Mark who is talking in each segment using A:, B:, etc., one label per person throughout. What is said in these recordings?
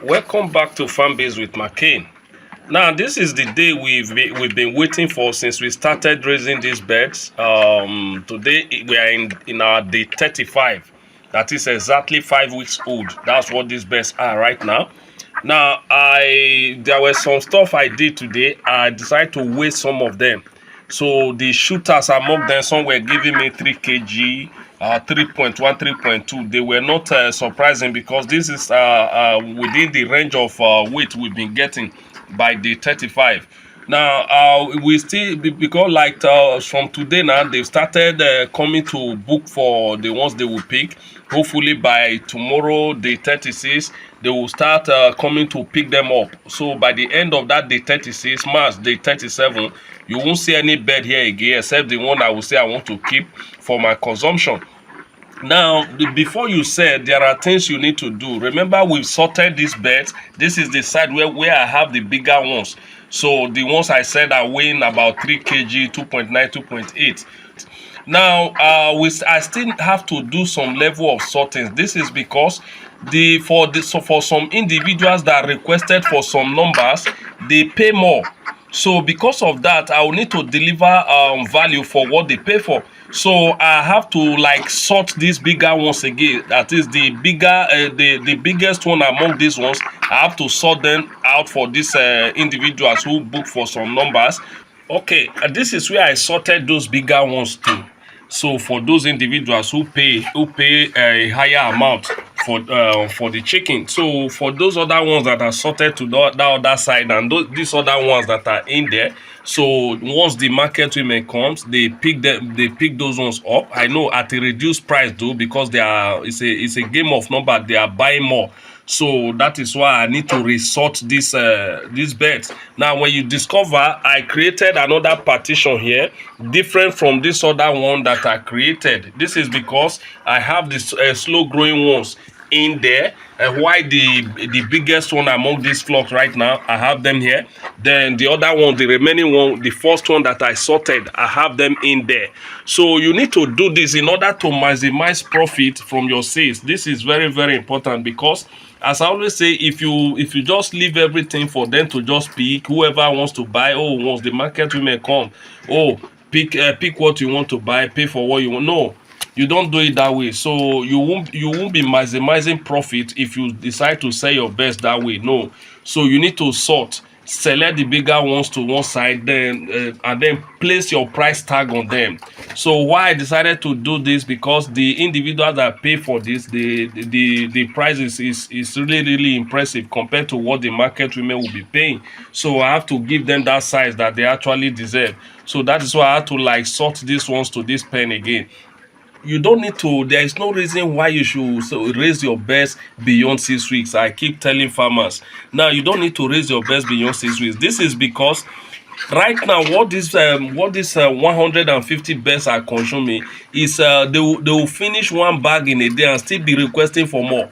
A: Welcome back to Farmbiz with Markay. Now, this is the day we've been waiting for since we started raising these birds. Today we are in our day 35. That is exactly 5 weeks old. That's what these birds are right now. Now, there was some stuff I did today. I decided to weigh some of them. So the shooters among them, some were giving me 3 kg, 3.1, 3.2. They were not surprising because this is within the range of weight we've been getting by day 35. Now, we still, because like from today now, they've started coming to book for the ones they will pick. Hopefully by tomorrow, day 36, they will start coming to pick them up. So by the end of that day 36, March, day 37, you won't see any bird here again except the one I will say I want to keep for my consumption. Now, before you said there are things you need to do. Remember, we've sorted these birds. This is the side where I have the bigger ones. So the ones I said are weighing about 3 kg, 2.9, 2.8. Now, I still have to do some level of sorting. This is because for some individuals that requested for some numbers, they pay more. So because of that, I will need to deliver value for what they pay for. So I have to like sort these bigger ones again. That is the bigger, the biggest one among these ones. I have to sort them out for these individuals who book for some numbers. Okay, this is where I sorted those bigger ones too. So for those individuals who pay a higher amount for the chicken. So for those other ones that are sorted to that other side, and these other ones that are in there. So once the market women comes, they pick those ones up. I know at a reduced price though, because it's a game of number. They are buying more. So that is why I need to resort these birds. Now, when you discover, I created another partition here, different from this other one that I created. This is because I have this slow growing ones in there, and why the biggest one among these flocks right now, I have them here. Then the other one, the remaining one, the first one that I sorted, I have them in there. So you need to do this in order to maximize profit from your sales. This is very, very important because, as I always say, if you just leave everything for them to just pick, whoever wants to buy, oh, once the market women come, oh, pick what you want to buy, pay for what you want. No, you don't do it that way. So you won't be maximizing profit if you decide to sell your best that way. No. So you need to select the bigger ones to one side, then and then place your price tag on them. So why I decided to do this, because the individuals that pay for this, the price is really impressive compared to what the market women will be paying. So I have to give them that size that they actually deserve. So that is why I have to like sort these ones to this pen again. You don't need to, there is no reason why you should raise your best beyond 6 weeks. I keep telling farmers, now you don't need to raise your best beyond 6 weeks. This is because right now what this 150 birds are consuming is they will finish one bag in a day and still be requesting for more.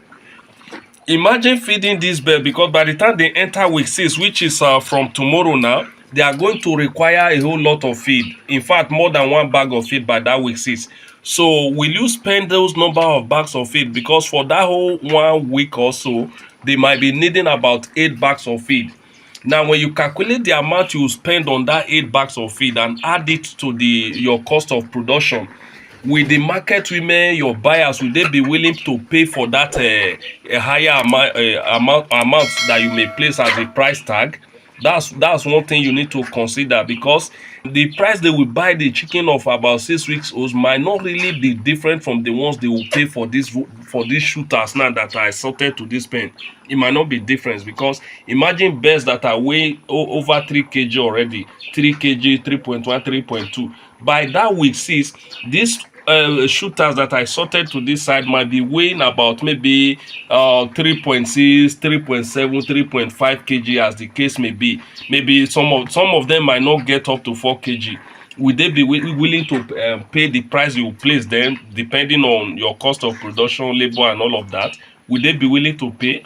A: Imagine feeding this bird, because by the time they enter week 6, which is from tomorrow now, they are going to require a whole lot of feed. In fact, more than one bag of feed by that week 6. So will you spend those number of bags of feed? Because for that whole 1 week or so, they might be needing about 8 bags of feed. Now, when you calculate the amount you spend on that 8 bags of feed and add it to your cost of production, with the market women, your buyers, will they be willing to pay for that a higher amount that you may place as a price tag? That's one thing you need to consider, because the price they will buy the chicken of about 6 weeks old might not really be different from the ones they will pay for these shooters now that I sorted to this pen. It might not be different, because imagine birds that are weighing over 3 kg already, 3 kg, 3.1, 3.2. By that week 6, these shooters that I sorted to this side might be weighing about maybe 3.6, 3.7, 3.5 kg, as the case may be. Maybe some of them might not get up to 4 kg. Will they be willing to pay the price you place them, depending on your cost of production, labor, and all of that? Will they be willing to pay?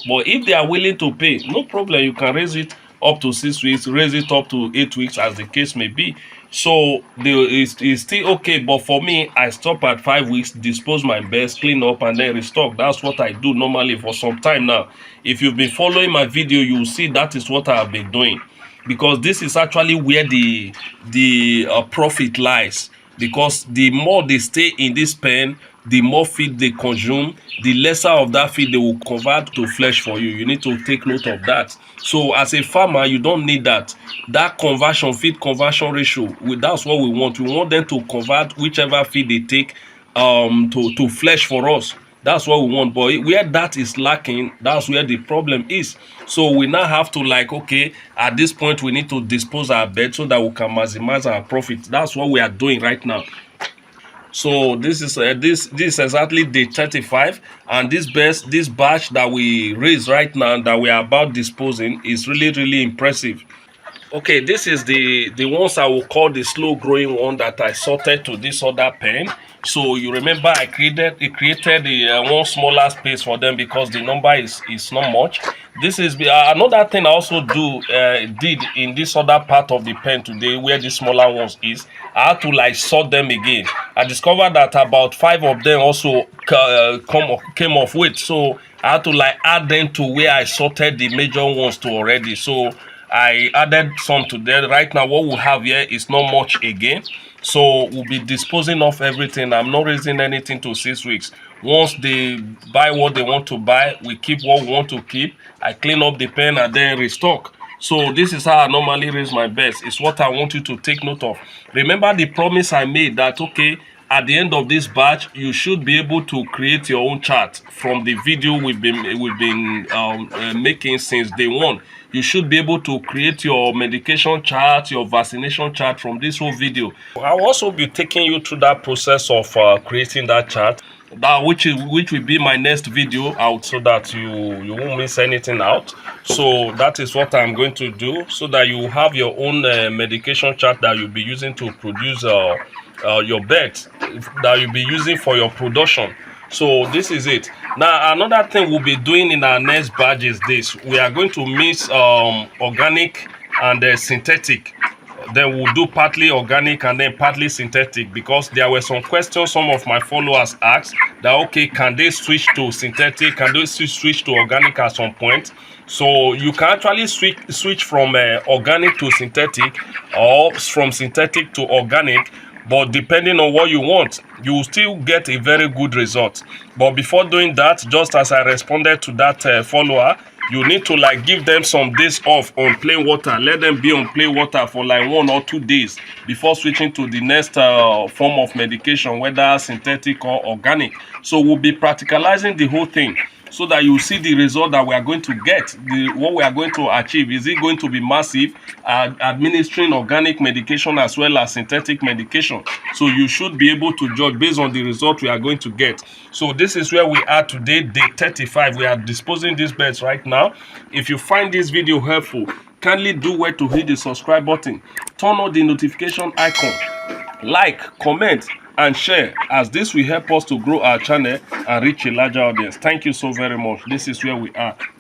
A: But if they are willing to pay, no problem, you can raise it up to 6 weeks, raise it up to 8 weeks, as the case may be. So it's still okay, but for me, I stop at 5 weeks, dispose my best, clean up, and then restock. That's what I do normally for some time now. If you've been following my video, you will see that is what I have been doing, because this is actually where the profit lies. Because the more they stay in this pen, the more feed they consume, the lesser of that feed they will convert to flesh for you. You need to take note of that. So as a farmer, you don't need that conversion, feed conversion ratio. That's what we want. We want them to convert whichever feed they take to flesh for us. That's what we want. But where that is lacking, that's where the problem is. So we now have to, like, okay, at this point we need to dispose our bed so that we can maximize our profit. That's what we are doing right now. So this is this is exactly day 35, and this batch that we raise right now, that we are about disposing, is really impressive. Okay, this is the ones I will call the slow growing one that I sorted to this other pen. So you remember I created the one smaller space for them because the number is not much. This is another thing I also did in this other part of the pen today, where the smaller ones is. I had to like sort them again. I discovered that about 5 of them also came off weight, so I had to like add them to where I sorted the major ones to already. So I added some to them. Right now what we have here is not much again, so we'll be disposing of everything. I'm not raising anything to 6 weeks. Once they buy what they want to buy, we keep what we want to keep. I clean up the pen and then restock. So this is how I normally raise my bets. It's what I want you to take note of. Remember the promise I made that, okay, at the end of this batch, you should be able to create your own chart from the video we've been making since day one. You should be able to create your medication chart, your vaccination chart from this whole video. I'll also be taking you through that process of creating that chart, which will be my next video out, so that you won't miss anything out. So that is what I'm going to do, so that you have your own medication chart that you'll be using to produce your beds that you'll be using for your production. So this is it. Now another thing we'll be doing in our next batch is this. We are going to mix organic and synthetic. Then we'll do partly organic and then partly synthetic, because there were some questions some of my followers asked that, okay, can they switch to synthetic, can they switch to organic at some point? So you can actually switch from organic to synthetic, or from synthetic to organic, but depending on what you want, you will still get a very good result. But before doing that, just as I responded to that follower, you need to like give them some days off on plain water. Let them be on plain water for like 1 or 2 days before switching to the next form of medication, whether synthetic or organic. So we'll be practicalizing the whole thing, so that you see the result that we are going to get, what we are going to achieve. Is it going to be massive, administering organic medication as well as synthetic medication? So you should be able to judge based on the result we are going to get. So this is where we are today, day 35. We are disposing these beds right now. If you find this video helpful, kindly do well to hit the subscribe button, turn on the notification icon, like, comment, and share, as this will help us to grow our channel and reach a larger audience. Thank you so very much. This is where we are.